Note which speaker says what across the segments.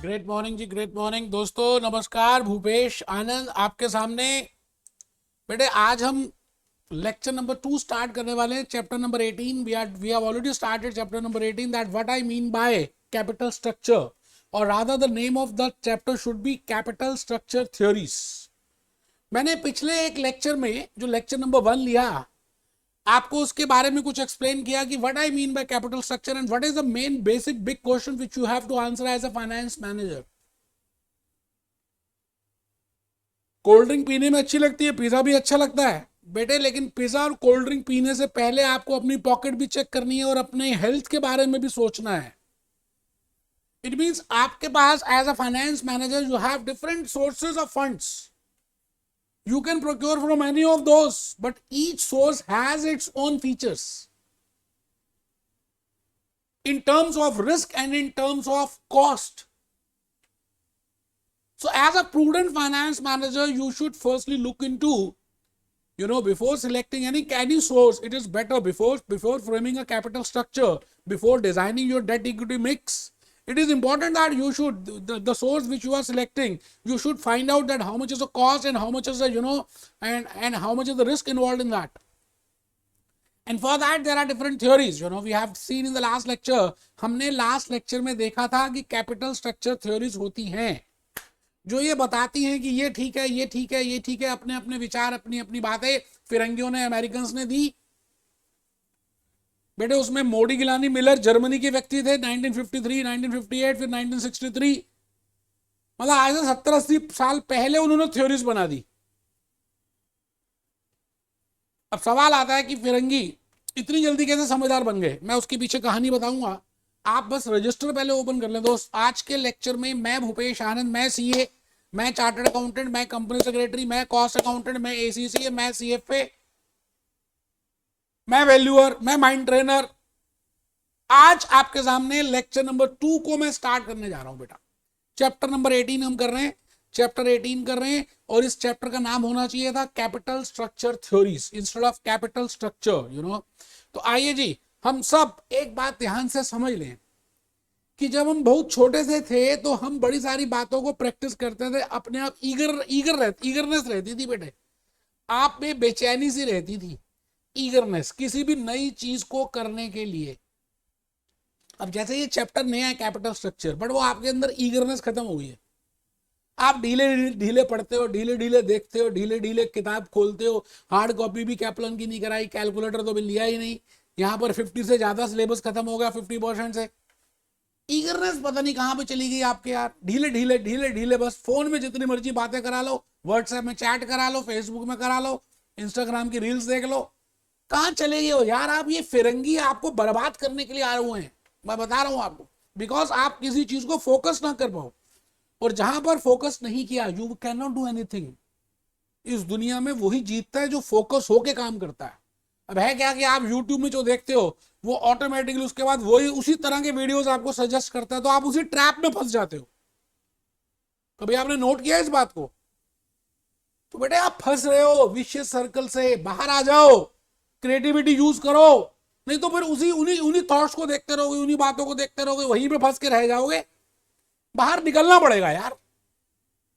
Speaker 1: Great morning जी, great morning दोस्तों। नमस्कार, भूपेश आनंद आपके सामने। बेटे आज हम लेक्चर नंबर 2 स्टार्ट करने वाले हैं, chapter number 18। We have already started chapter number 18, that what I mean by capital structure, or rather the name of the chapter should be capital structure theories. मैंने पिछले एक लेक्चर में जो lecture number 1 लिया, आपको उसके बारे में कुछ एक्सप्लेन किया कि what I mean by capital structure and what is the main basic big question which you have to answer as a finance manager. Cold drink पीने में अच्छी लगती है, पिज्जा भी अच्छा लगता है बेटे, लेकिन पिज्जा और कोल्ड ड्रिंक पीने से पहले आपको अपनी पॉकेट भी चेक करनी है और अपने हेल्थ के बारे में भी सोचना है। इट मींस आपके पास as a finance manager you have different sources of funds. You can procure from any of those, but each source has its own features in terms of risk and in terms of cost. So as a prudent finance manager, you should firstly look into, before selecting any source, it is better before framing a capital structure, before designing your debt equity mix, it is important that you should, the source which you are selecting, you should find out that how much is the cost and how much is the, and how much is the risk involved in that. And for that there are different theories. We have seen in the last lecture, हमने last lecture में देखा था कि capital structure theories होती हैं जो ये बताती हैं कि ये ठीक है, ये ठीक है, ये ठीक है, अपने अपने विचार, अपनी अपनी बातें फिरंगियों ने, अमेरिकन्स ने दी बेटे। उसमें मोडी गिलानी मिलर जर्मनी के व्यक्ति थे, 1953, 1958, फिर 1963, मतलब आज से 70-80 साल पहले उन्होंने थ्योरीज बना दी। अब सवाल आता है कि फिरंगी इतनी जल्दी कैसे समझदार बन गए। मैं उसके पीछे कहानी बताऊंगा, आप बस रजिस्टर पहले ओपन कर लें दोस्त। आज के लेक्चर में मैं भूपेश आनंद, मैं सीए, मैं चार्टर्ड अकाउंटेंट, मैं कंपनी सेक्रेटरी, मैं कॉस्ट अकाउंटेंट, मैं एसीसी, मैं सीएफए, मैं वैल्यूअर, मैं माइंड ट्रेनर। आज आपके सामने लेक्चर नंबर 2 को मैं स्टार्ट करने जा रहा हूं बेटा। चैप्टर नंबर 18 हम कर रहे हैं, चैप्टर 18 कर रहे हैं, और इस चैप्टर का नाम होना चाहिए था capital structure theories instead of capital structure. तो आइए जी, हम सब एक बात ध्यान से समझ लें कि जब हम बहुत छोटे से थे तो हम बड़ी सारी बातों को प्रैक्टिस करते थे, अपने आप ईगरनेस रहती थी बेटे, आप में बेचैनी सी रहती थी, ईगरनेस किसी भी नई चीज को करने के लिए। अब जैसे ये चैप्टर नया है कैपिटल स्ट्रक्चर, बट वो आपके अंदर ईगरनेस खत्म हो गई है। आप ढीले ढीले पढ़ते हो, ढीले ढीले देखते हो, ढीले ढीले किताब खोलते हो। हार्ड कॉपी भी कैप्लन की नहीं कराई, कैलकुलेटर तो भी लिया ही नहीं। यहाँ पर 50 से ज्यादा सिलेबस खत्म हो गया, 50% से। ईगरनेस पता नहीं कहाँ पे चली गई आपके यार। ढीले ढीले ढीले ढीले बस फोन में जितनी मर्जी बातें करा लो, व्हाट्सएप में चैट करा लो, फेसबुक में करा लो, इंस्टाग्राम की रील्स देख लो। कहाँ चले गए हो यार आप? ये फिरंगी आपको बर्बाद करने के लिए आए हुए हैं, मैं बता रहा हूं आपको। बिकॉज आप किसी चीज को फोकस ना कर पाओ, और जहां पर फोकस नहीं किया, you can not do anything. इस दुनिया में वही जीतता है जो फोकस होके काम करता है। अब है क्या कि आप यूट्यूब में जो देखते हो वो ऑटोमेटिकली उसके बाद वही उसी तरह के वीडियोस आपको सजेस्ट करता है, तो आप उसी ट्रैप में फंस जाते हो। कभी आपने नोट किया इस बात को? तो बेटे आप फंस रहे हो विशियस सर्कल से, बाहर आ जाओ, क्रिएटिविटी यूज करो, नहीं तो फिर उन्हीं थॉट्स को देखते रहोगे, उन्हीं बातों को देखते रहोगे, वहीं पे फंस के रह जाओगे। बाहर निकलना पड़ेगा यार।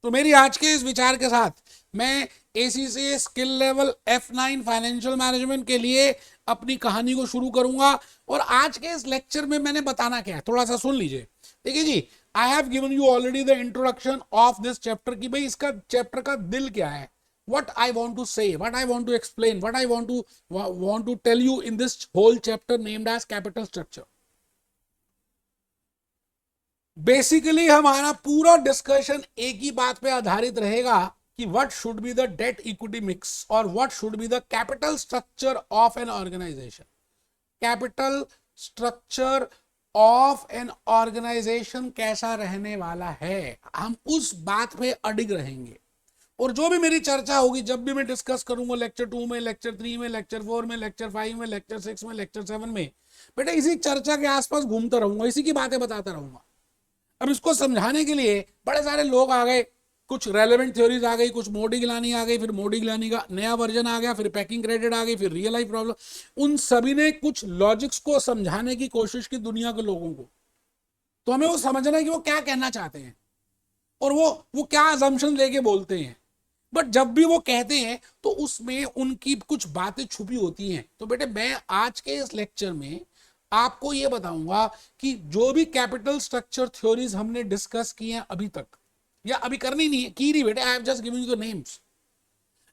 Speaker 1: तो मेरी आज के इस विचार के साथ मैं ACC skill level F9 financial management के लिए अपनी कहानी को शुरू करूंगा। और आज के इस लेक्चर में मैंने बताना क्या है, थोड़ा सा सुन लीजिए। देखिए जी, I have given you already the introduction of this chapter की भाई इसका चैप्टर का दिल क्या है, what I want to say, what I want to explain, what I want to tell you in this whole chapter named as capital structure. Basically हमारा पूरा discussion एक ही बात पे आधारित रहेगा कि what should be the debt equity mix or what should be the capital structure of an organisation. Capital structure of an organisation कैसा रहने वाला है, हम उस बात पे अडिग रहेंगे। और जो भी मेरी चर्चा होगी, जब भी मैं डिस्कस करूंगा लेक्चर 2 में, लेक्चर 3 में, लेक्चर 4 में, लेक्चर 5 में, लेक्चर 6 में, लेक्चर 7 में, बेटा इसी चर्चा के आसपास घूमता रहूंगा, इसी की बातें बताता रहूंगा। अब इसको समझाने के लिए बड़े सारे लोग आ गए, कुछ रेलेवेंट थ्योरीज आ गई, कुछ मोडी गिलानी आ गई, फिर मोडी गिलानी का नया वर्जन आ गया, फिर पैकिंग क्रेडिट आ गई, फिर रियल लाइफ प्रॉब्लम। उन सभी ने कुछ लॉजिक्स को समझाने की कोशिश की दुनिया के लोगों को। तो हमें वो समझना है कि वो क्या कहना चाहते हैं। और वो क्या अजम्पशन लेके बोलते हैं, बट जब भी वो कहते हैं तो उसमें उनकी कुछ बातें छुपी होती हैं। तो बेटे मैं आज के इस लेक्चर में आपको ये बताऊंगा कि जो भी कैपिटल स्ट्रक्चर थ्योरीज हमने डिस्कस की हैं अभी तक, या अभी करनी नहीं है, की नहीं बेटे, I have just given you the names.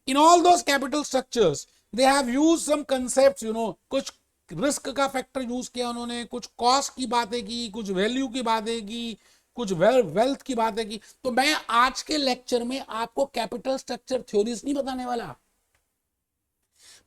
Speaker 1: In all those capital structures they have used some concepts, कुछ रिस्क का फैक्टर यूज किया उन्होंने, कुछ कॉस्ट की बातें की, कुछ वैल्यू की बातें की, कुछ वेल्थ की बातें की। तो मैं आज के लेक्चर में आपको कैपिटल स्ट्रक्चर थ्योरीज नहीं बताने वाला।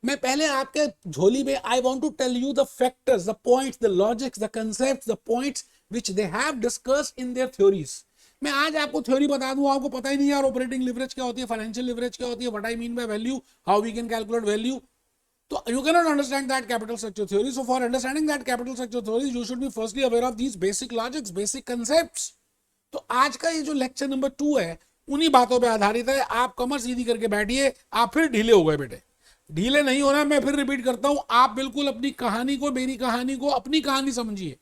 Speaker 1: मैं पहले आपके झोली में I want to tell you the factors, the points, the logics, the concepts, the points which they have discussed in their theories. मैं आज आपको थ्योरी बता दूं, आपको पता ही नहीं यार ऑपरेटिंग लिवरेज क्या होती है, फाइनेंशियल लिवरेज क्या होती है, what I mean by value, how we can calculate value. तो you cannot understand that capital structure theory. So for understanding that capital structure theory, you should be firstly aware of these basic logics, basic concepts. तो आज का ये जो lecture number 2 है उन्हीं बातों पे आधारित है। आप कमर सीधी करके बैठिए। आप फिर ढीले हो गए बेटे, ढीले नहीं होना। मैं फिर रिपीट करता हूं, आप बिल्कुल अपनी कहानी को, मेरी कहानी को अपनी कहानी समझिए।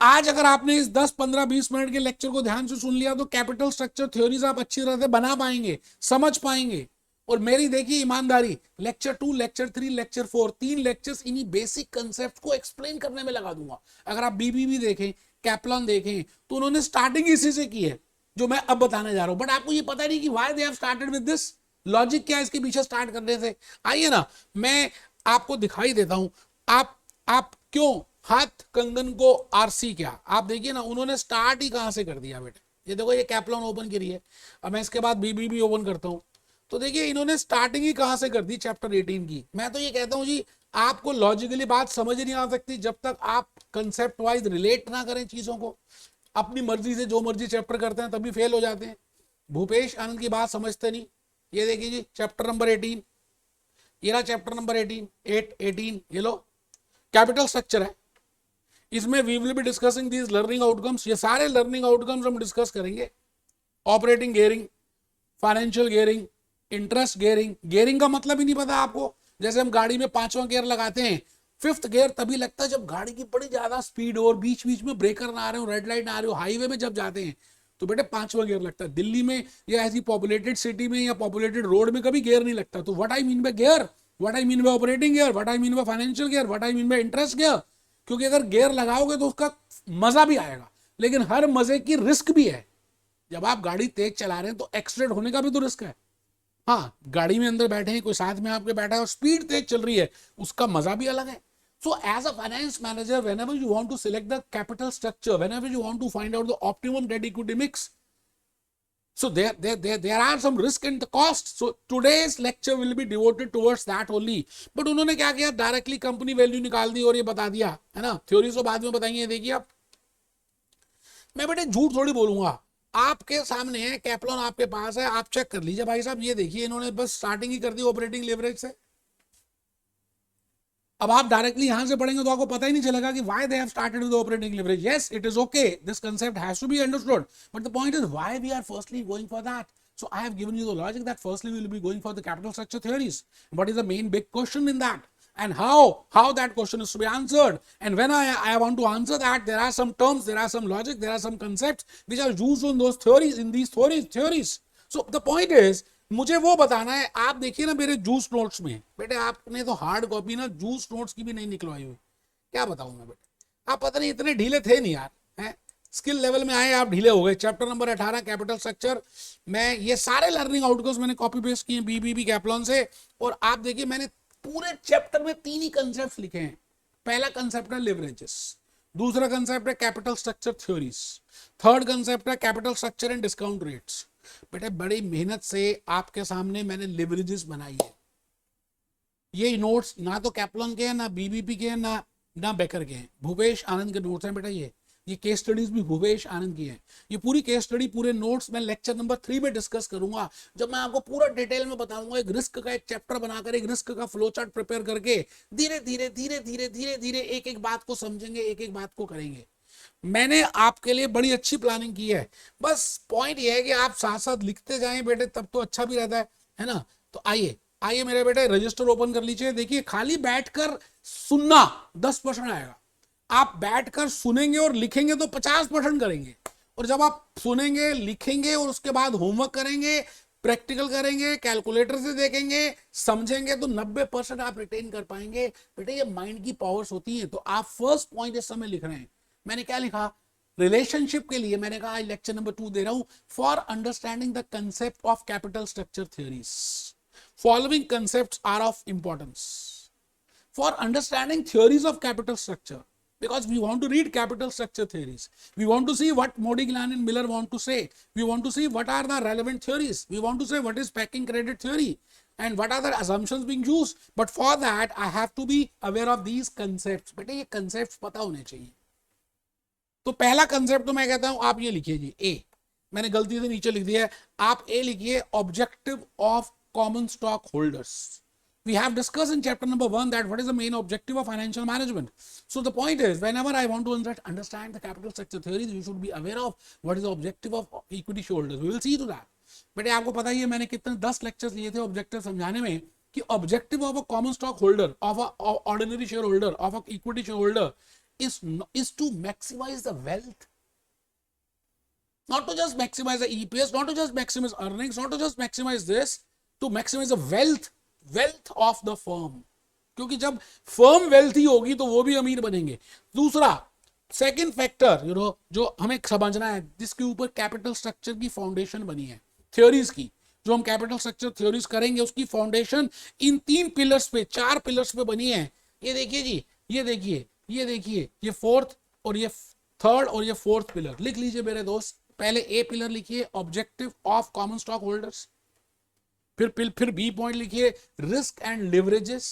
Speaker 1: आज अगर आपने इस 10, 15, 20 मिनट के लेक्चर को ध्यान से सुन लिया तो कैपिटल स्ट्रक्चर थ्योरीज आप अच्छी तरह से बना पाएंगे, समझ पाएंगे। और मेरी देखिए ईमानदारी, लेक्चर 2, लेक्चर 3, लेक्चर 4, 3 लेक्चर्स इन्हीं बेसिक कंसेप्ट को एक्सप्लेन करने में लगा दूंगा। अगर आप बीबीबी देखें, कैप्लॉन देखें, तो उन्होंने स्टार्टिंग इसी से की है जो मैं अब बताने जा रहा हूं। बट आपको ये पता नहीं कि why they have started with this, logic क्या है इसके पीछे स्टार्ट करने से। आइए ना, मैं आपको दिखाई देता हूं। आप क्यों हाथ कंगन को आरसी, क्या आप देखिए ना, उन्होंने स्टार्ट ही कहां से कर दिया बेटे। ये देखो, ये कैप्लॉन ओपन करी है, अब मैं इसके बाद बीबीबी ओपन करता हूं, तो देखिए इन्होंने स्टार्टिंग ही कहां से कर दी, चैप्टर 18 की। मैं तो ये कहता हूं जी, आपको लॉजिकली बात समझ नहीं आ सकती जब तक आप कंसेप्ट वाइज रिलेट ना करें चीजों को। अपनी मर्जी से जो मर्जी चैप्टर करते हैं तभी फेल हो जाते हैं। भूपेश आनंद की बात समझते नहीं। ये देखिए जी, चैप्टर नंबर 18, ये रहा चैप्टर नंबर 18, ये लो कैपिटल स्ट्रक्चर है। इसमें we will be discussing these learning outcomes. ये सारे लर्निंग आउटकम्स हम डिस्कस करेंगे। Operating gearing, financial gearing, interest gearing. Gearing का मतलब ही नहीं पता आपको। जैसे हम गाड़ी में 5वां गियर लगाते हैं, 5th गियर तभी लगता है जब गाड़ी की बड़ी ज्यादा स्पीड हो और बीच बीच में ब्रेकर ना आ रहे हो, रेड लाइट ना आ रही हो। हाईवे में जब जाते हैं तो बेटे 5वां गियर लगता है। दिल्ली में या ऐसी पॉपुलेटेड सिटी में या पॉपुलेटेड रोड में कभी गियर नहीं लगता। तो what I mean bye gear, what I mean bye operating gear, what I mean by financial gear, what I mean bye interest gear. क्योंकि अगर गियर लगाओगे तो उसका मजा भी आएगा, लेकिन हर मजे की रिस्क भी है। जब आप गाड़ी तेज चला रहे हैं तो एक्सीडेंट होने का भी तो रिस्क है। हाँ, गाड़ी में अंदर बैठे हैं, कोई साथ में आपके बैठा है और स्पीड तेज चल रही है, उसका मजा भी अलग है। So as a finance manager, whenever you want to select the capital structure, whenever you want to find out the optimum debt equity mix, so there are some risk and the cost. So today's lecture will be devoted towards that only. But उन्होंने क्या किया, directly company value निकाल दी और ये बता दिया, है ना। थ्योरी तो बाद में बताएंगे। देखिए आप, मैं बेटे झूठ थोड़ी बोलूंगा, आपके सामने है कैप्लॉन, आपके पास है, आप चेक कर लीजिए भाई साहब। ये देखिए, इन्होंने बस स्टार्टिंग ही कर दी ऑपरेटिंग लेवरेज से। अब आप डायरेक्टली यहां से पढ़ेंगे तो आपको पता ही नहीं चलेगा कि why they have started with operating leverage. Yes, it is okay, this concept has to be understood, but the point is why we are firstly going for that. So I have given you the logic that firstly we will be going for the capital structure theories. What is the main big question in that? And how that question is to be answered. And when I want to answer that, there are some terms, there are some logic, there are some concepts which are used in those theories, in these theories. So the point is, मुझे वो बताना है। आप देखिए ना मेरे juice notes में, बेटे आपने तो हार्ड कॉपी ना जूस नोट्स की भी नहीं निकलवाई हुई। क्या बताऊं मैं बेटे, आप पता नहीं इतने ढीले थे नहीं यार, हैं। स्किल लेवल में आए आप ढीले हो गए। चैप्टर नंबर 18 कैपिटल स्ट्रक्चर, मैं ये सारे लर्निंग आउटकम्स मैंने कॉपी पेस्ट किए बीबीबी कैप्लॉन से। और आप देखिए मैंने पूरे चैप्टर में 3 ही कंसेप्ट लिखे हैं। पहला कंसेप्ट है लिवरेजेस, दूसरा कंसेप्ट है capital structure theories, third concept है capital structure and discount rates. बेटे बड़ी मेहनत से आपके सामने मैंने लिवरेजेस बनाई है। ये नोट्स ना तो कैप्लॉन के हैं, ना बीबीपी के हैं, ना बेकर के हैं, भूपेश आनंद के नोट्स हैं बेटा। ये केस स्टडीज भी भूपेश आनंद की है। ये पूरी केस स्टडी, पूरे नोट्स मैं लेक्चर नंबर 3 में डिस्कस करूंगा, जब मैं आपको पूरा डिटेल में बताऊंगा। एक रिस्क का एक चैप्टर बनाकर, एक रिस्क का फ्लो चार्ट प्रिपेयर करके धीरे धीरे धीरे धीरे धीरे धीरे एक एक बात को समझेंगे, एक एक बात को करेंगे। मैंने आपके लिए बड़ी अच्छी प्लानिंग की है। बस पॉइंट ये है कि आप साथ साथ लिखते जाएं बेटे, तब तो अच्छा भी रहता है ना। तो आइए मेरे बेटे, रजिस्टर ओपन कर लीजिए। देखिए, खाली बैठकर सुनना 10% आएगा, आप बैठकर सुनेंगे और लिखेंगे तो 50% करेंगे। और जब आप सुनेंगे, लिखेंगे और उसके बाद होमवर्क करेंगे, प्रैक्टिकल करेंगे, कैलकुलेटर से देखेंगे, समझेंगे, तो 90% आप रिटेन कर पाएंगे। बेटे ये माइंड की पावर्स होती है। तो आप फर्स्ट पॉइंट इस समय लिख रहे हैं, मैंने क्या लिखा रिलेशनशिप के लिए, मैंने कहा लेक्चर नंबर 2 दे रहा हूं, for understanding the concept of capital structure theories following concepts are of importance for understanding theories of capital structure, because we want to read capital structure theories. We want to see what Modigliani and Miller want to say. We want to see what are the relevant theories. We want to say what is packing credit theory and what are the assumptions being used. But for that I have to be aware of these concepts. बेटे ये concepts पता होने चाहिए। तो पहला concept तो मैं कहता हूं आप ये लिखिए जी, ए, मैंने गलती से नीचे लिख दिया है, आप ए लिखिए, objective of common stockholders. We have discussed in chapter number 1 that what is the main objective of financial management. So the point is, whenever I want to understand the capital structure theories, you should be aware of what is the objective of equity shareholders. We will see to that. बेटे आपको पता ही है मैंने कितने 10 lectures लिए थे objective समझाने में, कि objective of a common stock holder, of a ordinary share holder, of a equity share holder is to maximize the wealth. Not to just maximize the EPS, not to just maximize earnings, not to just maximize this, to maximize the wealth of the firm. क्योंकि जब firm wealthy होगी तो वो भी अमीर बनेंगे। दूसरा second factor जो हमें समझना है, जिसके ऊपर कैपिटल स्ट्रक्चर की फाउंडेशन बनी है, थ्योरीज की, जो हम कैपिटल स्ट्रक्चर थ्योरीज करेंगे उसकी फाउंडेशन इन 3 पिलर्स पे, 4 पिलर्स पे बनी है। ये देखिए जी, ये देखिए, ये देखिए, ये फोर्थ और ये थर्ड और ये फोर्थ पिलर लिख लीजिए मेरे दोस्त। पहले ए पिलर लिखिए, objective of common stock holders, फिर बी पॉइंट लिखिए, रिस्क एंड लिवरेजेस,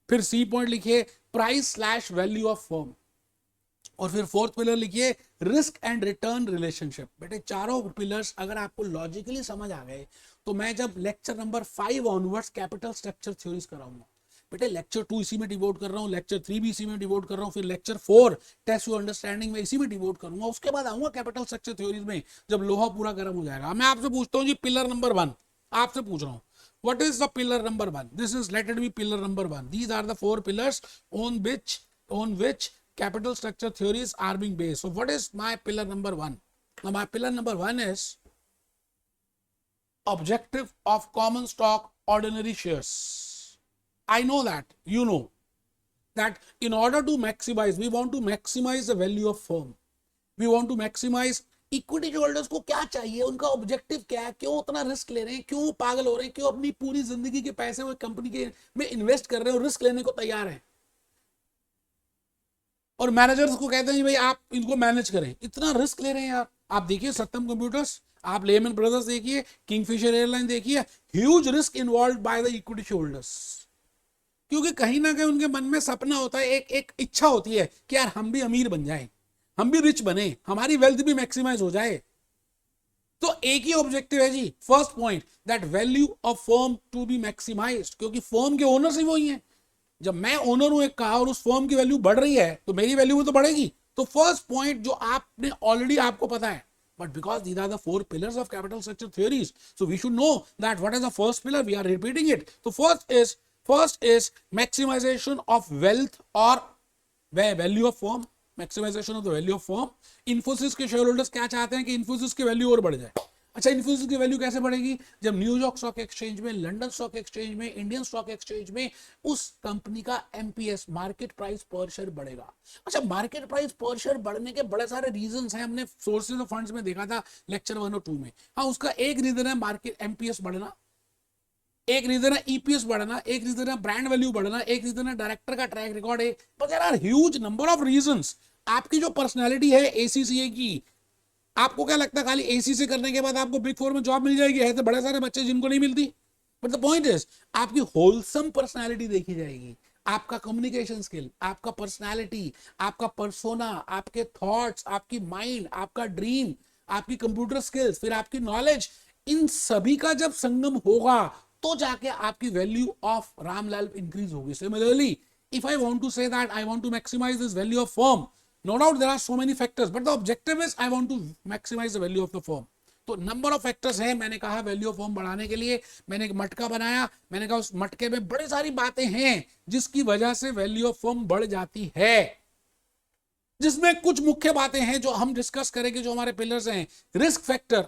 Speaker 1: फिर सी पॉइंट लिखिए, price slash value of firm, और फिर फोर्थ पिलर लिखिए, रिस्क एंड रिटर्न रिलेशनशिप। बेटे चारों पिलर्स अगर आपको लॉजिकली समझ आ गए तो मैं जब lecture number 5 onwards capital structure theories कराऊंगा, बेटे लेक्चर 2 इसी में डिवोट कर रहा हूँ, लेक्चर 3 भी इसी में डिवोट कर रहा हूँ, फिर लेक्चर 4 टेस्ट यू अंडरस्टैंडिंग में इसी में डिवोट करूंगा, उसके बाद आऊंगा कैपिटल स्ट्रक्चर थ्योरीज में जब लोहा पूरा गर्म हो जाएगा। मैं आपसे पूछता हूँ जी, पिलर नंबर 1 आपसे पूछ रहा हूँ, what is the pillar number 1? This is, let it be pillar number 1. These are the 4 pillars on which capital structure theories are being based. So what is my pillar number 1? Now my pillar number 1 is objective of common stock ordinary shares. I know that, you know that in order to maximize, we want to maximize the value of firm. We want to maximize equity holders को क्या चाहिए, उनका objective क्या है, क्यों उतना risk ले रहे हैं, क्यों पागल हो रहे हैं, क्यों अपनी पूरी जिंदगी के पैसे वो कंपनी के में इन्वेस्ट कर रहे हैं और रिस्क लेने को तैयार हैं। और मैनेजर्स को कहते हैं भाई आप इनको मैनेज करें, इतना रिस्क ले रहे हैं यार। आप देखिए सत्यम कंप्यूटर्स, आप लेमन ब्रदर्स देखिए, किंगफिशर एयरलाइन देखिए, huge risk involve by the equity holders, क्योंकि कहीं ना कहीं उनके मन में सपना होता है, एक इच्छा होती है कि यार हम भी अमीर बन जाएं, हम भी रिच बने, हमारी वेल्थ भी मैक्सिमाइज हो जाए। तो एक ही ऑब्जेक्टिव है जी, first point, that value of firm to be maximised, क्योंकि फर्म के ओनर्स ही वही हैं। जब मैं ओनर हूं एक का और उस फर्म की वैल्यू बढ़ रही है तो मेरी वैल्यू में तो बढ़ेगी। तो फर्स्ट पॉइंट जो आपने ऑलरेडी आपको पता है, but because these are the 4 pillars of capital structure theories, so we should know that what is the first pillar, we are repeating it. तो first is maximization of wealth और value of firm, maximization of the value of firm. Infosys के share holders क्या चाहते हैं कि इन्फोसिस की value और बढ़ जाए। अच्छा, इन्फोसिस की वैल्यू कैसे बढ़ेगी? जब न्यूयॉर्क स्टॉक एक्सचेंज में, लंदन स्टॉक एक्सचेंज में, इंडियन स्टॉक एक्सचेंज में उस कंपनी का एमपीएस, मार्केट प्राइस पर शेयर बढ़ेगा। अच्छा, मार्केट प्राइस पर शेयर बढ़ने के बड़े सारे रीजंस हैं, हमने सोर्सेज ऑफ फंड्स में देखा था लेक्चर 1 और 2 में। हाँ, उसका एक रीजन है मार्केट एमपीएस बढ़ना, एक रीजन है ईपीएस बढ़ना, एक रीजन है ब्रांड वैल्यू बढ़ना, एक रीजन है डायरेक्टर का ट्रैक रिकॉर्ड है, but there are huge number of reasons. आपकी जो पर्सनालिटी है एसीसीए की, आपको क्या लगता है खाली एसीसी करने के बाद आपको बिग 4 में जॉब मिल जाएगी? है तो बड़े सारे बच्चे जिनको नहीं मिलती, बट द पॉइंट इज आपकी होलसम पर्सनालिटी देखी जाएगी, आपका कम्युनिकेशन स्किल, आपका पर्सनालिटी, आपका पर्सोना, आपके थॉट्स, आपकी माइंड, आपका ड्रीम, आपकी कंप्यूटर स्किल्स, फिर आपकी नॉलेज, इन सभी का जब संगम होगा तो जाके आपकी वैल्यू ऑफ रामलाल इंक्रीज होगी। Similarly, if I want to say that I want to maximize this value of firm, no doubt there are so many factors, but the objective is I want to maximize the value of the firm. तो number of factors हैं, मैंने कहा value of firm बढ़ाने के लिए मैंने एक मटका बनाया, मैंने कहा उस मटके में बड़ी सारी बातें हैं जिसकी वजह से वैल्यू ऑफ फर्म बढ़ जाती है। जिसमें कुछ मुख्य बातें हैं जो हम डिस्कस करेंगे, जो हमारे पिलर्स हैं। रिस्क फैक्टर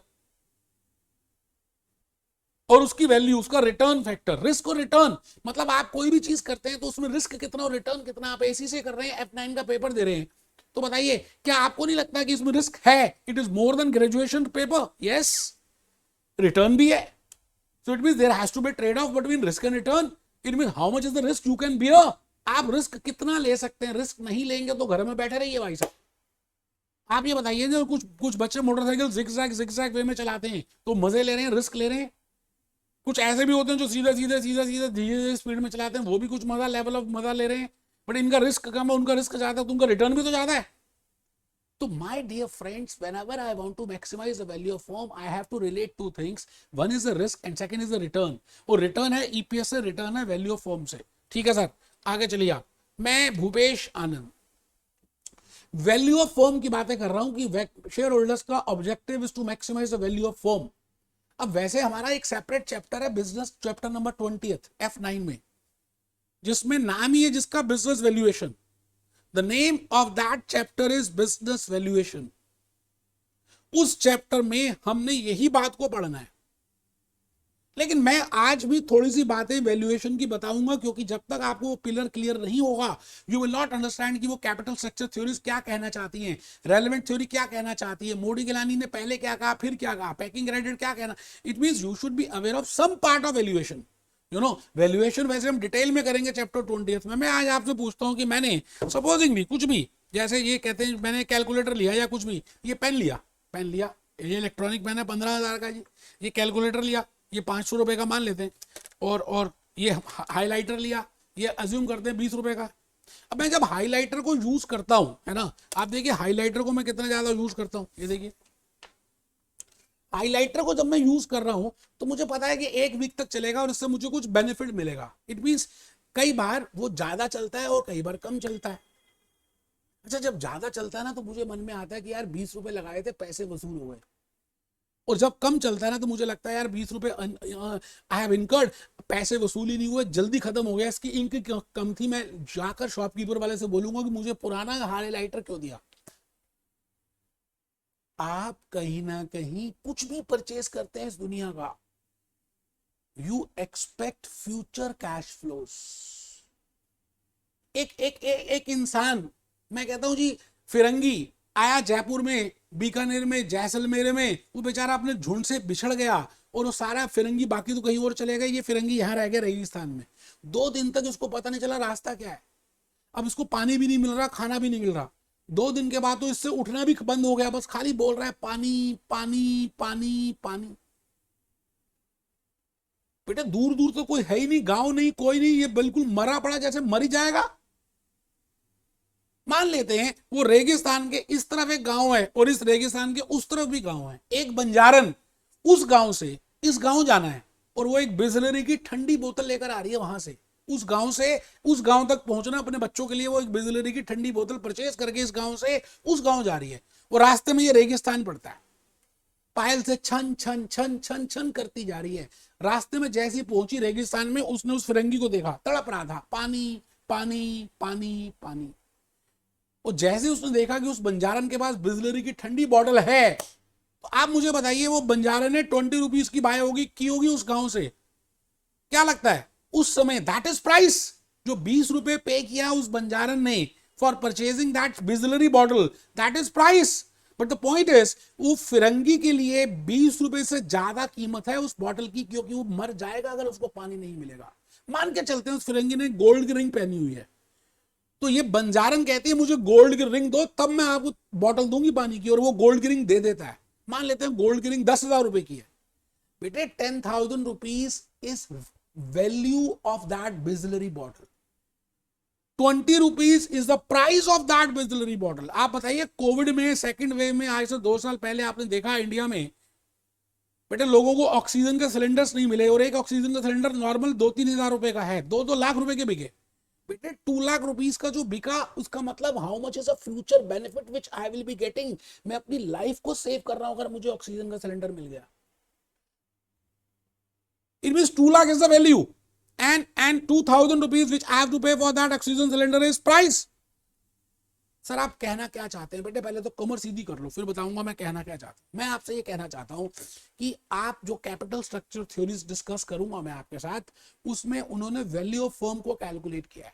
Speaker 1: और उसकी वैल्यू, उसका रिटर्न फैक्टर। रिस्क और रिटर्न मतलब आप कोई भी चीज करते हैं तो उसमें रिस्क कितना और रिटर्न कितना। आप एसी से कर रहे हैं, F9 का पेपर दे रहे हैं, तो बताइए क्या आपको नहीं लगता कि इसमें रिस्क है? It is more than graduation paper. Yes, return भी है। So it means there has to be trade off between risk and return. It means how much is the risk you can bear. आप risk कितना ले सकते हैं? Risk नहीं लेंगे तो घर में बैठे रहिए भाई साहब। आप ये बताइए, जो कुछ कुछ बच्चे मोटरसाइकिल जिगजैग वे में चलाते हैं तो मजे ले रहे हैं, रिस्क ले रहे हैं। कुछ ऐसे भी होते हैं जो सीधे सीधे सीधे सीधे धीरे स्पीड में चलाते हैं, वो भी कुछ मजा, लेवल ऑफ मजा ले रहे हैं, बट इनका रिस्क कम है, उनका रिस्क ज्यादा है, तो उनका रिटर्न भी तो ज्यादा है। तो my dear friends, whenever I want to maximize the value of firm, I have to relate two things. One is the risk and second is the return. और रिटर्न है ईपीएस से, रिटर्न है value of firm से। ठीक है sir, आगे चलिए आप। मैं Bhupesh Anand value of firm की बातें कर रहा हूं कि शेयर होल्डर्स का objective is to maximise the value of firm. अब वैसे हमारा एक सेपरेट चैप्टर है बिजनेस, चैप्टर नंबर 20 F9 में, जिसमें नाम ही है जिसका business valuation. The name of that chapter is business valuation. उस चैप्टर में हमने यही बात को पढ़ना है, लेकिन मैं आज भी थोड़ी सी बातें वैल्यूएशन की बताऊंगा, क्योंकि जब तक आपको वो पिलर क्लियर नहीं होगा, यू विल नॉट अंडरस्टैंड कि वो कैपिटल स्ट्रक्चर थ्योरीज क्या कहना चाहती हैं, रेलेवेंट थ्योरी क्या कहना चाहती है, मोडी गिलानी ने पहले क्या कहा फिर क्या कहा, पैकिंग क्रेडिट क्या कहना। It means you should be aware of some part of valuation. You know, valuation वैसे हम डिटेल में करेंगे चैप्टर 20 में। मैं आज आपसे पूछता हूं कि मैंने सपोजिंग भी कुछ भी, जैसे ये कहते हैं मैंने कैलकुलेटर लिया या कुछ भी, ये पेन लिया, ये इलेक्ट्रॉनिक पेन है 15,000 का जी, ये कैलकुलेटर लिया, ये 500 रुपए का मान लेते हैं, और ये हाइलाइटर लिया, ये अज्यूम करते हैं 20 रुपए का। अब मैं जब हाइलाइटर को यूज करता हूं, है ना, आप देखिए हाइलाइटर को मैं कितना ज्यादा यूज करता हूं। ये देखिए हाइलाइटर को जब मैं यूज कर रहा हूं तो मुझे पता है कि 1 वीक तक चलेगा और इससे मुझे कुछ बेनिफिट मिलेगा। इट मींस कई बार वो ज्यादा चलता है और कई बार कम चलता है। अच्छा, जब ज्यादा चलता है ना तो मुझे मन में आता है कि यार 20 रुपए लगाए थे, पैसे वसूल हो गए। और जब कम चलता है ना तो मुझे लगता है यार 20 रुपए आई हैव इनकर्ड, पैसे वसूल ही नहीं हुए, जल्दी खत्म हो गया, इसकी इंक कम थी, मैं जाकर शॉपकीपर वाले से बोलूंगा कि मुझे पुराना हाइलाइटर क्यों दिया। आप कहीं ना कहीं कुछ भी परचेज करते हैं इस दुनिया का, you expect future cash flows. एक इंसान, मैं कहता हूं जी, फिरंगी आया जयपुर में, बीकानेर में, जैसलमेर में, वो बेचारा अपने झुंड से बिछड़ गया और वो सारा फिरंगी बाकी तो कहीं और चले गए, ये फिरंगी यहां रह गया रेगिस्तान में। 2 दिन तक इसको पता नहीं चला रास्ता क्या है। अब इसको पानी भी नहीं मिल रहा, खाना भी नहीं मिल रहा। 2 दिन के बाद तो इससे उठना भी बंद हो गया, बस खाली बोल रहा है पानी पानी पानी पानी। बेटा दूर दूर तो कोई है ही नहीं, गांव नहीं, कोई नहीं, ये बिल्कुल मरा पड़ा, जैसे मर ही जाएगा। मान लेते हैं वो रेगिस्तान के इस तरफ एक गांव है और इस रेगिस्तान के उस तरफ भी गांव है। एक बंजारन उस गांव से इस गांव जाना है और वो एक बिस्लरी की ठंडी बोतल लेकर आ रही है, वहां से उस गांव से उस गांव तक पहुंचना अपने बच्चों के लिए, वो एक बिस्लरी की ठंडी बोतल परचेज करके इस गांव से उस गांव जा रही है। वो रास्ते में ये रेगिस्तान पड़ता है, पायल से छन छन छन छन छन करती जा रही है। रास्ते में जैसी पहुंची रेगिस्तान में, उसने उस फिरंगी को देखा, तड़प रहा था, पानी पानी पानी पानी। और जैसे उसने देखा कि उस बंजारन के पास बिस्लरी की ठंडी बॉटल है, तो आप मुझे बताइए वो बंजारन ने 20 रुपीज की बाय होगी की होगी उस गांव से? क्या लगता है उस समय? That is price. जो 20 रुपए पे किया उस बंजारन ने for purchasing that Bisleri bottle, that is price. But the point is, वो फिरंगी के लिए 20 रुपए से ज्यादा कीमत है उस बॉटल की, क्योंकि वो मर जाएगा अगर उसको पानी नहीं मिलेगा। मान के चलते हैं उस फिरंगी ने गोल्ड की रिंग पहनी हुई है, तो ये बंजारन कहती है मुझे गोल्ड की रिंग दो, तब मैं आपको बॉटल दूंगी पानी की, और वो गोल्ड की रिंग दे देता है। मान लेते हैं गोल्ड की रिंग 10,000 रुपए की है। बेटे 10,000 rupees is value of that Bisleri bottle. 20 rupees is the price of that Bisleri bottle. आप बताइए कोविड में, सेकेंड वेव में, आज से 2 साल पहले आपने देखा इंडिया में बेटे लोगों को ऑक्सीजन के सिलेंडर्स नहीं मिले, और एक ऑक्सीजन का सिलेंडर नॉर्मल 2-3 हजार रुपए का है, 2-2 लाख रुपए के बिके। बेटे 2 लाख रुपीस का जो बिका, उसका मतलब how much is a future benefit which I will be getting. मैं अपनी लाइफ को सेव कर रहा हूं अगर मुझे ऑक्सीजन का सिलेंडर मिल गया। It means 2 lakh is the value, and 2,000 rupees which I have to pay for that oxygen cylinder is price. Sir आप कहना क्या चाहते हैं? बेटे पहले तो कमर सीधी कर लो, फिर बताऊंगा मैं कहना क्या चाहता हूं। मैं आपसे ये कहना चाहता हूं कि आप जो कैपिटल स्ट्रक्चर थ्योरीज डिस्कस करूंगा मैं आपके साथ, उसमें उन्होंने वैल्यू ऑफ फर्म को कैलकुलेट किया है।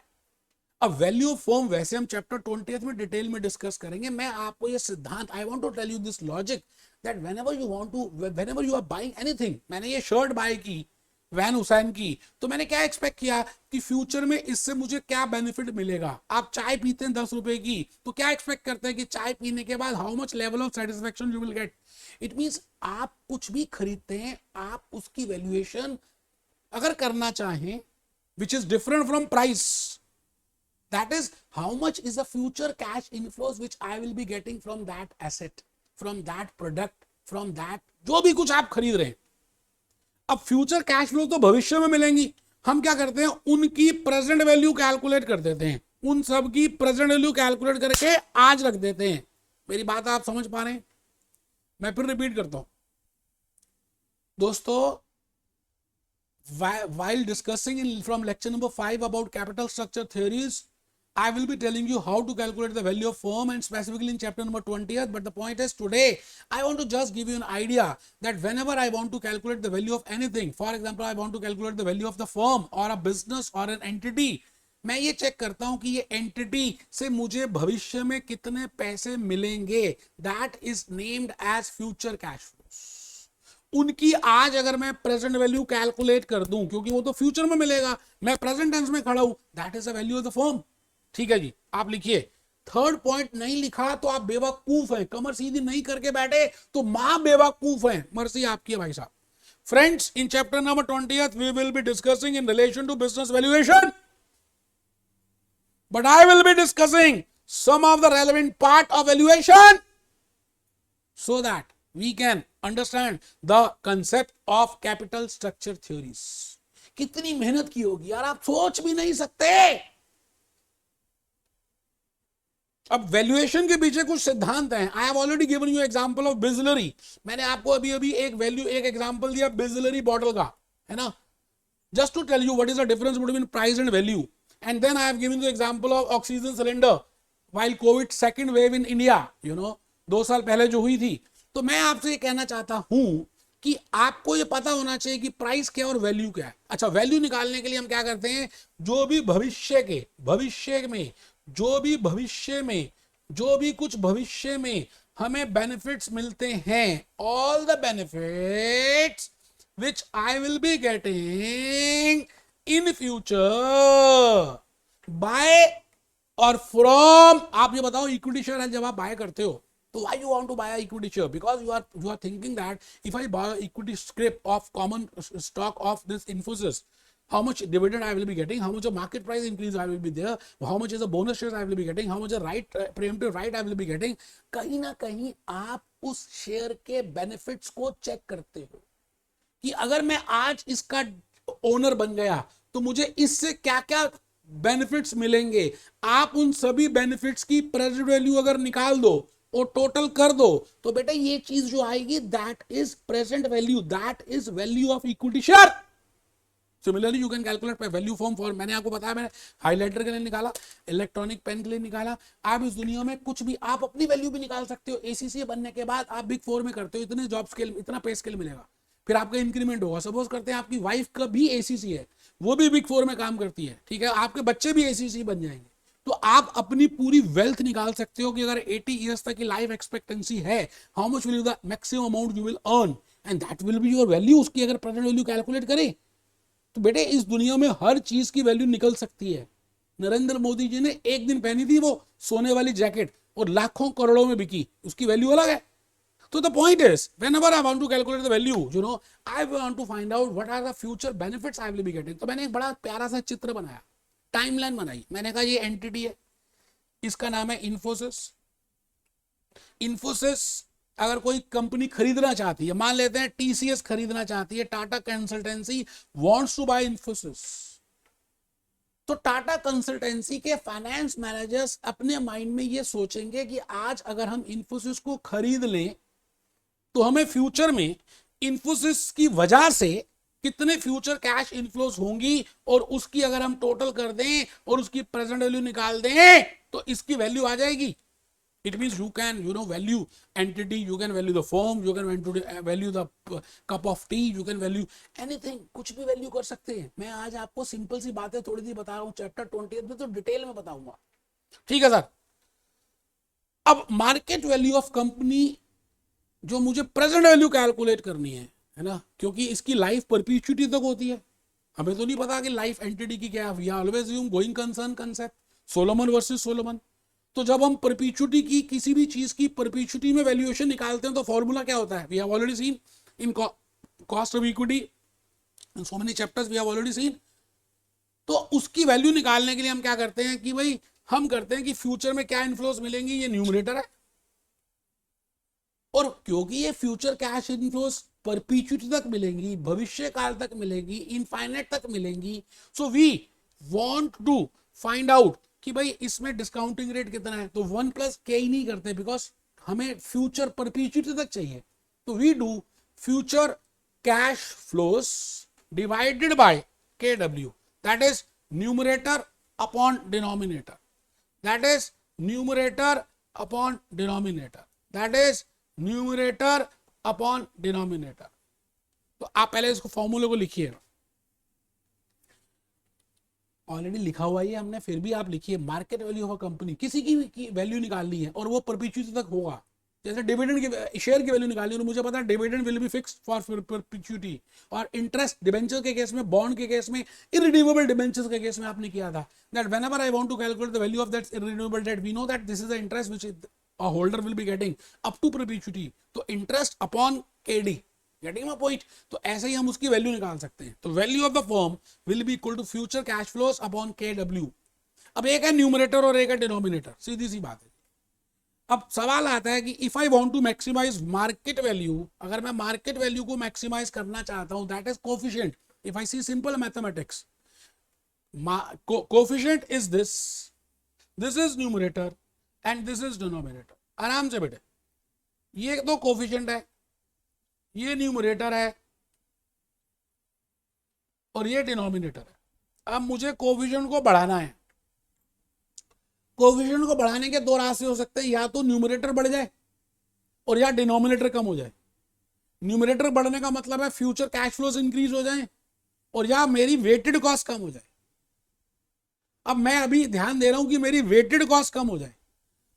Speaker 1: अब वैल्यू ऑफ फर्म वैसे हम चैप्टर 20 में डिटेल में डिस्कस करेंगे। मैं आपको ये सिद्धांत, I want to tell you this logic that whenever you are buying anything, मैंने ये शर्ट बाय की वैन हुसैन की, तो मैंने क्या एक्सपेक्ट किया कि फ्यूचर में इससे मुझे क्या बेनिफिट मिलेगा। आप चाय पीते हैं 10 रुपए की, तो क्या एक्सपेक्ट करते हैं कि चाय पीने के बाद how much level of satisfaction you will get. It means आप कुछ भी खरीदते हैं, आप उसकी वैल्यूएशन अगर करना चाहें which is different from price, that is how much is the future cash inflows which I will be getting from that asset, from that product, from that जो भी कुछ आप खरीद रहे हैं। अब फ्यूचर कैश फ्लो तो भविष्य में मिलेंगी, हम क्या करते हैं उनकी प्रेजेंट वैल्यू कैलकुलेट कर देते हैं, उन सब की प्रेजेंट वैल्यू कैलकुलेट करके आज रख देते हैं। मेरी बात आप समझ पा रहे हैं? मैं फिर रिपीट करता हूं दोस्तों, while discussing from lecture number 5 about capital structure theories, I will be telling you how to calculate the value of firm, and specifically in chapter number 20th. But the point is, today I want to just give you an idea that whenever I want to calculate the value of anything, for example I want to calculate the value of the firm or a business or an entity, मैं ये check करता हूं कि ये entity से मुझे भविष्य में कितने पैसे मिलेंगे। That is named as future cash flow. उनकी आज अगर मैं प्रेजेंट वैल्यू कैलकुलेट कर दूं, क्योंकि वो तो फ्यूचर में मिलेगा, मैं प्रेजेंट टेंस में खड़ा हूं, that is the value of the firm. ठीक है जी, आप लिखिए। थर्ड पॉइंट नहीं लिखा तो आप बेवकूफ है, कमर सीधी नहीं करके बैठे तो मां बेवकूफ है, मर्जी आपकी है भाई साहब। Friends, in chapter number 20 we will be discussing in relation to business valuation, but I will be discussing some of the relevant part of valuation so that we can understand the concept of capital structure theories. कितनी मेहनत की होगी यार, आप सोच भी नहीं सकते। अब वैल्यूएशन के पीछे कुछ सिद्धांत हैं। I have already given you example of Bisleri, मैंने आपको अभी अभी एक एग्जांपल दिया बिजलरी बॉटल का, है ना, just to tell you what is the difference between price and value. And then I have given you example of oxygen cylinder while COVID second wave in India, 2 साल पहले जो हुई थी। तो मैं आपसे ये कहना चाहता हूं कि आपको ये पता होना चाहिए कि प्राइस क्या और वैल्यू क्या है। अच्छा, वैल्यू निकालने के लिए हम क्या करते हैं, जो भी भविष्य में हमें बेनिफिट्स मिलते हैं, all the benefits which I will be getting in future by और फ्रॉम। आप ये बताओ, इक्विटी शेयर जब आप बाय करते हो तो why you want to buy equity share? Because you are thinking that if I buy equity scrip of common stock of this Infosys, how much dividend I will be getting, how much of market price increase I will be there, how much is a bonus shares I will be getting, how much a preemptive right I will be getting। कहीं ना कहीं आप उस share के benefits को check करते हो कि अगर मैं आज इसका ओनर बन गया तो मुझे इससे क्या क्या बेनिफिट्स मिलेंगे। आप उन सभी बेनिफिट्स की प्रेजेंट वैल्यू अगर निकाल दो और टोटल कर दो तो बेटा ये चीज जो आएगी that is present value, that is value of equity share. Similarly you can calculate value form for, मैंने आपको बताया, मैंने हाइलाइटर के लिए निकाला, इलेक्ट्रॉनिक पेन के लिए निकाला। आप इस दुनिया में कुछ भी, आप अपनी वैल्यू भी निकाल सकते हो। एसीसी बनने के बाद आप बिग 4 में करते हो, इतने जॉब स्केल, इतना पे स्केल मिलेगा, फिर आपका इंक्रीमेंट होगा। सपोज करते हैं आपकी वाइफ का भी एसीसी है, वो भी बिग 4 में काम करती है, ठीक है, आपके बच्चे भी एसीसी बन जाएंगे, तो आप अपनी पूरी वेल्थ निकाल सकते हो कि अगर 80 ईयर्स तक की लाइफ एक्सपेक्टेंसी है, how much will the maximum amount you will earn and that will be your value. उसकी अगर प्रेजेंट वैल्यू कैलकुलेट करें तो बेटे इस दुनिया में हर चीज की वैल्यू निकल सकती है। नरेंद्र मोदी जी ने एक दिन पहनी थी वो सोने वाली जैकेट और लाखों करोड़ों में बिकी, उसकी वैल्यू अलग है। So the point is, whenever I want to calculate the value, I want to find out what are the future benefits I will be getting। तो मैंने एक बड़ा प्यारा सा चित्र बनाया, टाइमलाइन बनाई। मैंने कहा ये एंटिटी है, इसका नाम है इन्फोसिस। इन्फोसिस अगर कोई कंपनी खरीदना चाहती है, मान लेते हैं टीसीएस खरीदना चाहती है, Tata Consultancy wants to buy Infosys, तो टाटा कंसल्टेंसी के फाइनेंस मैनेजर्स अपने माइंड में ये सोचेंगे कि आज अगर हम इन्फोसिस को खरीद लें तो हमें फ्यूचर में इन्फोसिस की वजह से कितने फ्यूचर कैश इनफ्लोस होंगी, और उसकी अगर हम टोटल कर दें और उसकी प्रेजेंट वैल्यू निकाल दें तो इसकी वैल्यू आ जाएगी. It means you can, value entity, you can value the firm, you can value the cup of tea, you can value anything. कुछ भी वैल्यू कर सकते हैं. मैं आज आपको सिंपल सी बातें थोड़ी सी बता रहा हूँ. चैप्टर 20 में तो डिटेल में बताऊंगा. ठीक है सर. अब मार्केट वैल्यू ऑफ कंपनी जो मुझे प्रेजेंट वैल्यू कैलकुलेट करनी है ना, क्योंकि इसकी लाइफ परपीचुइटी तक होती है. हमें तो नहीं पता कि लाइफ एंटिटी की क्या है. Always going concern concept, Solomon versus Solomon. तो जब हम परपीचुइटी की किसी भी चीज की परपीचुइटी में वैल्यूएशन निकालते हैं तो फॉर्मूला क्या होता है? We have already seen in cost of equity, in so many chapters we have already seen. तो उसकी वैल्यू निकालने के लिए हम क्या करते हैं कि भाई हम करते हैं कि फ्यूचर में क्या इनफ्लोस मिलेंगी, ये न्यूमरेटर है. और क्योंकि ये फ्यूचर कैश इनफ्लोस परपीचुइटी तक मिलेंगी, भविष्य काल तक मिलेंगी, इनफाइनाइट तक मिलेंगी, so we want to find out कि भाई इसमें डिस्काउंटिंग रेट कितना है. तो 1 + k ही नहीं करते, बिकॉज हमें फ्यूचर परपीचुइटी तक चाहिए. तो we do future cash flows divided by KW, that is numerator upon denominator, that is numerator upon denominator, that is numerator upon denominator. तो आप पहले इसको फॉर्मूले को लिखिए. ऑलरेडी लिखा हुआ है हमने, फिर भी आप लिखिए. Market value of a company, किसी की वैल्यू निकालनी है और वो परपीचुइटी तक होगा. जैसे डिविडेंड की, शेयर की वैल्यू निकालनी है और मुझे पता है dividend will be fixed for perpetuity. और इंटरेस्ट डिबेंचर के केस में, बॉन्ड के केस में, इररिडीमेबल डिबेंचर्स के केस में आपने किया था that whenever I want to calculate the value of that irredeemable debt, we know that this is the interest which a holder will be getting up to perpetuity. तो interest upon KD, getting my point. तो ऐसे ही हम उसकी value निकाल सकते हैं. तो value of the firm will be equal to future cash flows upon KW. अब एक है न्यूमरेटर और एक है डिनोमिनेटर, सीधी सी बात है. अब सवाल आता है कि if I want to maximise market value, अगर मैं मार्केट वैल्यू को मैक्सिमाइज करना चाहता हूं, that is coefficient. If I see simple mathematics, coefficient is this is numerator and this is denominator. आराम से बेटे, ये तो कोफिशिएंट है, ये न्यूमरेटर है और ये डिनोमिनेटर है. अब मुझे कोफिशिएंट को बढ़ाना है. कोफिशिएंट को बढ़ाने के दो रास्ते हो सकते हैं, या तो न्यूमरेटर बढ़ जाए और या डिनोमिनेटर कम हो जाए. न्यूमरेटर बढ़ने का मतलब है फ्यूचर कैश फ्लोज इंक्रीज हो जाए और या मेरी वेटेड कॉस्ट कम हो जाए. अब मैं अभी ध्यान दे रहा हूं कि मेरी वेटेड कॉस्ट कम हो जाए.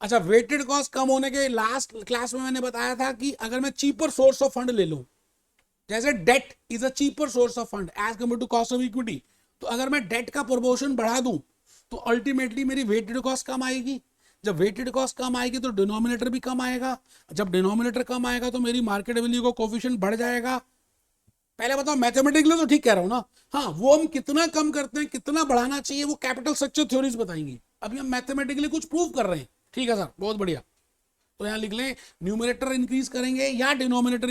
Speaker 1: अच्छा, वेटेड कॉस्ट कम होने के लास्ट क्लास में मैंने बताया था कि अगर मैं चीपर सोर्स ऑफ फंड ले लूं, जैसे debt is a cheaper source of fund as compare to cost of equity, तो अगर मैं डेट का प्रोपोर्शन बढ़ा दूं तो अल्टीमेटली मेरी वेटेड कॉस्ट कम आएगी. जब वेटेड कॉस्ट कम आएगी तो डिनोमिनेटर भी कम आएगा. जब डिनोमिनेटर कम आएगा तो मेरी मार्केट वैल्यू का कोफिशिएंट बढ़ जाएगा. पहले बताओ मैथमेटिकली तो ठीक कह रहा हूं ना. हाँ, वो हम कितना कम करते हैं, कितना बढ़ाना चाहिए, वो कैपिटल स्ट्रक्चर थ्योरीज बताएंगी. अभी हम मैथमेटिकली कुछ प्रूव कर रहे हैं. ठीक है सर, बहुत बढ़िया. तो यहां लिख लें, न्यूमरेटर इंक्रीज करेंगे या डिनोमिनेटर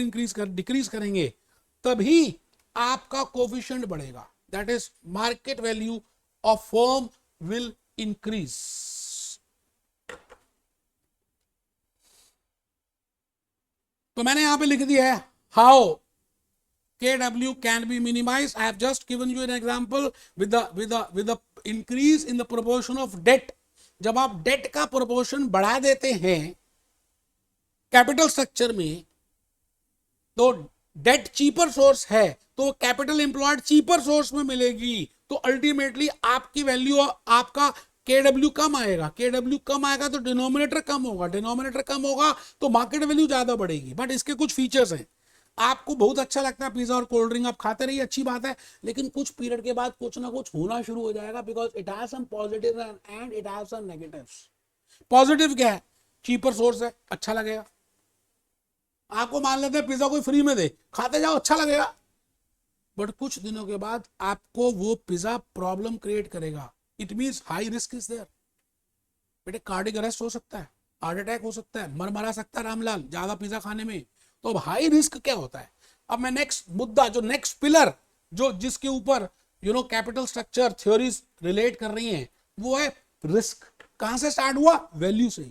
Speaker 1: डिक्रीज करेंगे, तभी आपका कोफिशिएंट बढ़ेगा. That is market value of firm will increase. तो मैंने यहां पे लिख दिया है how KW can be minimized. I have just given you an example with the increase in the proportion of debt. जब आप डेट का प्रोपोर्शन बढ़ा देते हैं कैपिटल स्ट्रक्चर में, तो डेट चीपर सोर्स है तो कैपिटल एम्प्लॉयड चीपर सोर्स में मिलेगी. तो अल्टीमेटली आपकी वैल्यू, आपका KW कम आएगा. KW कम आएगा तो डिनोमिनेटर कम होगा. डिनोमिनेटर कम होगा तो मार्केट वैल्यू ज्यादा बढ़ेगी. बट इसके कुछ फीचर्स हैं. आपको बहुत अच्छा लगता है पिज्जा और कोल्ड ड्रिंक, आप खाते रहिए, अच्छी बात है, लेकिन कुछ पीरियड के बाद कुछ ना कुछ होना शुरू हो जाएगा, because it has some positive and it has some negatives. Positive क्या है? चीपर सोर्स है, अच्छा लगेगा. आपको मान लेते हैं पिज्जा कोई फ्री में दे, खाते जाओ, अच्छा लगेगा. बट कुछ दिनों के बाद आपको वो पिज्जा प्रॉब्लम क्रिएट करेगा. It means high risk is there. बेटे कार्डिक अरेस्ट हो सकता है, हार्ट अटैक हो सकता है, मरा सकता है रामलाल ज्यादा पिज्जा खाने में. तो अब हाई रिस्क क्या होता है? अब मैं नेक्स्ट मुद्दा, जो नेक्स्ट पिलर, जो जिसके ऊपर कैपिटल स्ट्रक्चर थ्योरीज रिलेट कर रही हैं, वो है रिस्क. कहां से स्टार्ट हुआ? वैल्यू से.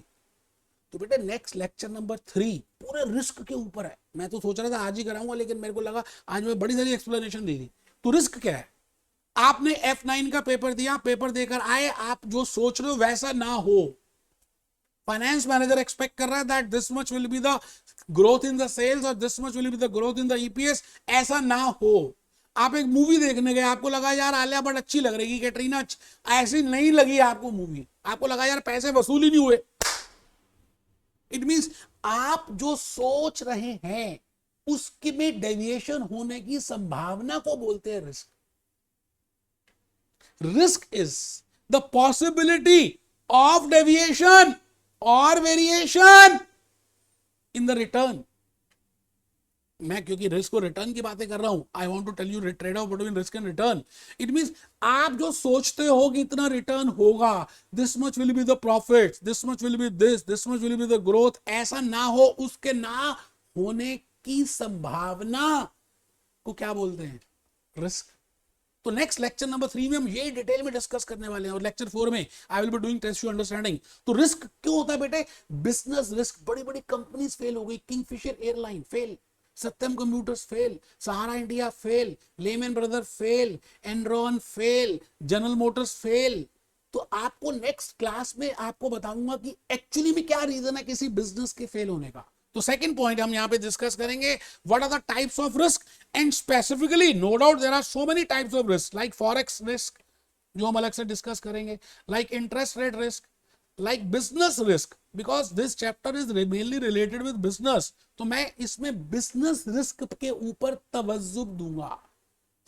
Speaker 1: तो बेटे नेक्स्ट लेक्चर नंबर 3 पूरे रिस्क के ऊपर है. मैं तो सोच रहा था आज ही कराऊंगा, लेकिन मेरे को लगा आज मैं बड़ी सारी एक्सप्लेनेशन दे दी. तो रिस्क क्या है? आपने F9 का पेपर दिया, पेपर देकर आए, आप जो सोच रहे हो वैसा ना हो। फाइनेंस मैनेजर एक्सपेक्ट कर रहा है that this much will be the growth in the sales और this much will be the growth in the EPS, ऐसा ना हो। आप एक मूवी देखने गए, आपको लगा यार आलिया भट्ट अच्छी लग रही है, कैटरीना ऐसी नहीं लगी आपको मूवी, आपको लगा यार पैसे वसूल ही नहीं हुए। इट मींस आप जो सोच रहे हैं उसके में डेविएशन होने की संभावना को बोलते हैं risk. Risk is the possibility of deviation और वेरिएशन इन द रिटर्न। मैं क्योंकि रिस्क और रिटर्न की बातें कर रहा हूं, I want to tell you trade off between risk and return. It means आप जो सोचते हो कि इतना रिटर्न होगा, this much will be the profit, this much will be this much will be the growth, ऐसा ना हो, उसके ना होने की संभावना को क्या बोलते हैं? रिस्क। तो नेक्स्ट लेक्चर नंबर 3 में हम ये डिटेल में डिस्कस करने वाले हैं और लेक्चर 4 में I will be doing test you understanding. तो रिस्क क्यों होता है बेटे? बिजनेस रिस्क, बड़ी बड़ी कंपनीज फेल हो गई, kingfisher airline fail, Satyam computers fail, Sahara India fail, Lehman brother fail, Enron fail, General Motors fail. तो आपको नेक्स्ट क्लास में आपको बताऊंगा कि एक्चुअली में क्या रीजन है किसी बिजनेस के फेल होने का। तो सेकंड पॉइंट हम यहां पे डिस्कस करेंगे, what are the types of risk and specifically no doubt there are so many types of risk, like forex risk जो हम अलग से डिस्कस करेंगे, like interest rate risk, like business risk, because this chapter is mainly related with business. तो मैं इसमें business risk के ऊपर तवज्जो दूंगा।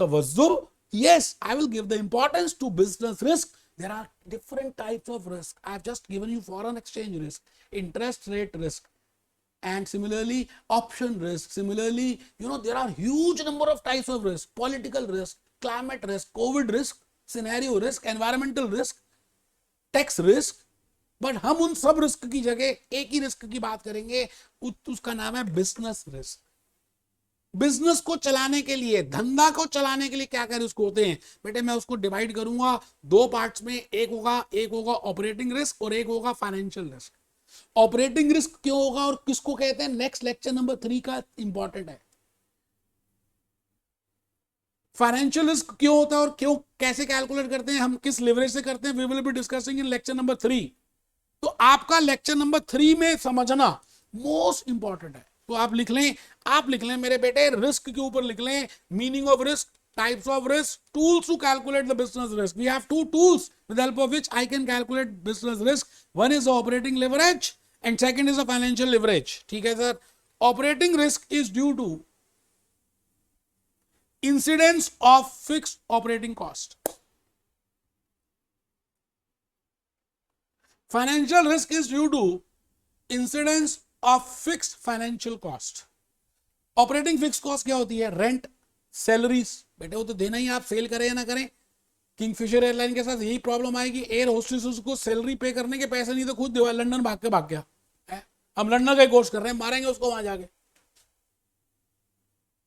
Speaker 1: तवज्जो, yes, I will give the importance to business risk. There are different types of risk. I have just given you foreign exchange risk, interest rate risk, and similarly option risk. Similarly, there are huge number of types of risk: political risk, climate risk, COVID risk, scenario risk, environmental risk, tax risk. But हम उन सब risk की जगह एक ही risk की बात करेंगे, उसका नाम है बिजनेस रिस्क। बिजनेस को चलाने के लिए, धंधा को चलाने के लिए क्या क्या रिस्क होते हैं बेटे? मैं उसको डिवाइड करूंगा दो पार्ट्स में, एक होगा ऑपरेटिंग रिस्क और एक होगा फाइनेंशियल रिस्क। ऑपरेटिंग रिस्क क्यों होगा और किसको कहते हैं, नेक्स्ट लेक्चर नंबर 3 का इंपॉर्टेंट है। फाइनेंशियल रिस्क क्यों होता है और क्यों, कैसे कैलकुलेट करते हैं, हम किस लिवरेज से करते हैं, we will be discussing in lecture number 3। तो आपका लेक्चर नंबर 3 में समझना मोस्ट इंपॉर्टेंट है। तो आप लिख लें मेरे बेटे, रिस्क के ऊपर लिख लें meaning of risk, types of risk, tools to calculate the business risk. We have two tools with the help of which I can calculate business risk. One is the operating leverage and second is the financial leverage. ठीक है sir? Operating risk is due to incidence of fixed operating cost. Financial risk is due to incidence of fixed financial cost. Operating fixed cost क्या होती है? Rent, salaries, बेटे वो तो देना ही, आप सेल करें या ना करें। किंगफिशर एयरलाइन के साथ यही प्रॉब्लम आएगी, एयर होस्टेस को सैलरी पे करने के पैसे नहीं तो खुद लंदन भाग गया। हम लंदन का कोर्स कर रहे हैं, मारेंगे उसको वहां जाके।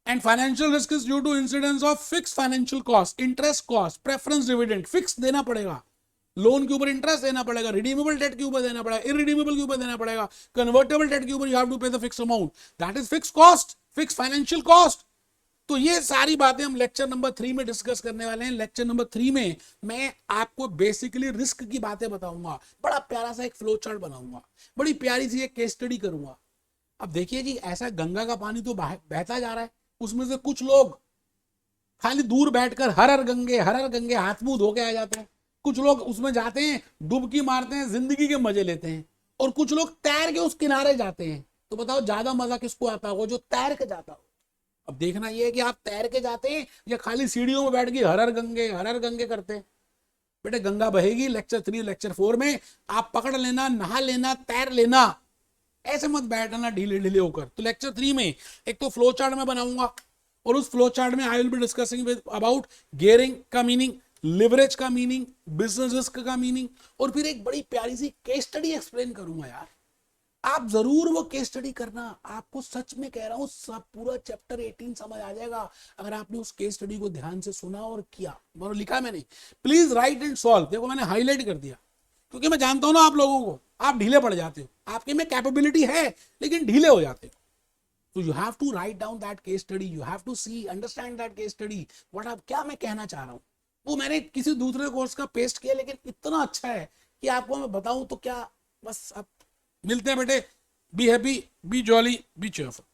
Speaker 1: And financial risk is due to incidence of fix financial cost, interest cost, preference dividend, fix देना पड़ेगा, लोन के ऊपर इंटरेस्ट देना पड़ेगा, रिडीमेबल डेट के ऊपर देना पड़ेगा, इरिडीमेबल के ऊपर देना पड़ेगा, कन्वर्टेबल डेट के ऊपर यू हैव टू पे the fix amount, that is fix cost, fix financial cost. तो ये सारी बातें हम लेक्चर नंबर 3 में डिस्कस करने वाले हैं। लेक्चर नंबर 3 में मैं आपको बेसिकली रिस्क की बातें बताऊंगा, बड़ा प्यारा सा एक फ्लो चार्ट बनाऊंगा, बड़ी प्यारी सी एक केस स्टडी करूंगा। अब देखिए जी, ऐसा गंगा का पानी तो बहता जा रहा है, उसमें से कुछ लोग खाली दूर बैठकर हर हर गंगे हाथ मुंह धो के आ जाते हैं, कुछ लोग उसमें जाते हैं, डुबकी मारते हैं, जिंदगी के मजे लेते हैं, और कुछ लोग तैर के उस किनारे जाते हैं। तो बताओ ज्यादा मजा किसको आता होगा? जो तैर के जाता हो। अब देखना यह है कि आप तैर के जाते हैं या खाली सीढ़ियों में बैठ के हर हर गंगे करते हैं। बेटे गंगा बहेगी, लेक्चर 3 लेक्चर 4 में आप पकड़ लेना, नहा लेना, तैर लेना, ऐसे मत बैठना ढीले ढीले होकर। तो लेक्चर 3 में एक तो फ्लो चार्ट में बनाऊंगा, और उस फ्लो चार्ट में I will be discussing with about gearing का मीनिंग, लिवरेज का मीनिंग, बिजनेस रिस्क का मीनिंग, और फिर एक बड़ी प्यारी सी केस स्टडी एक्सप्लेन करूंगा। यार आप जरूर वो केस स्टडी करना, आपको सच में कह रहा हूं, सब पूरा चैप्टर 18 समझ आ जाएगा अगर आपने उस केस स्टडी को ध्यान से सुना और किया। और लिखा मैंने, प्लीज राइट एंड सॉल्व, देखो मैंने हाईलाइट कर दिया, क्योंकि मैं जानता हूं ना आप लोगों को, आप ढीले पड़ जाते हो, आपके में कैपेबिलिटी है लेकिन ढीले हो जाते हो। So you have to write down that case study, you have to see, understand that case study, what आप क्या मैं कहना चाह रहा हूं। वो मैंने किसी दूसरे कोर्स का पेस्ट किया, लेकिन इतना अच्छा है कि आपको मैं बताऊं तो क्या। बस आप मिलते हैं बेटे। Be happy, B jolly, B cheerful.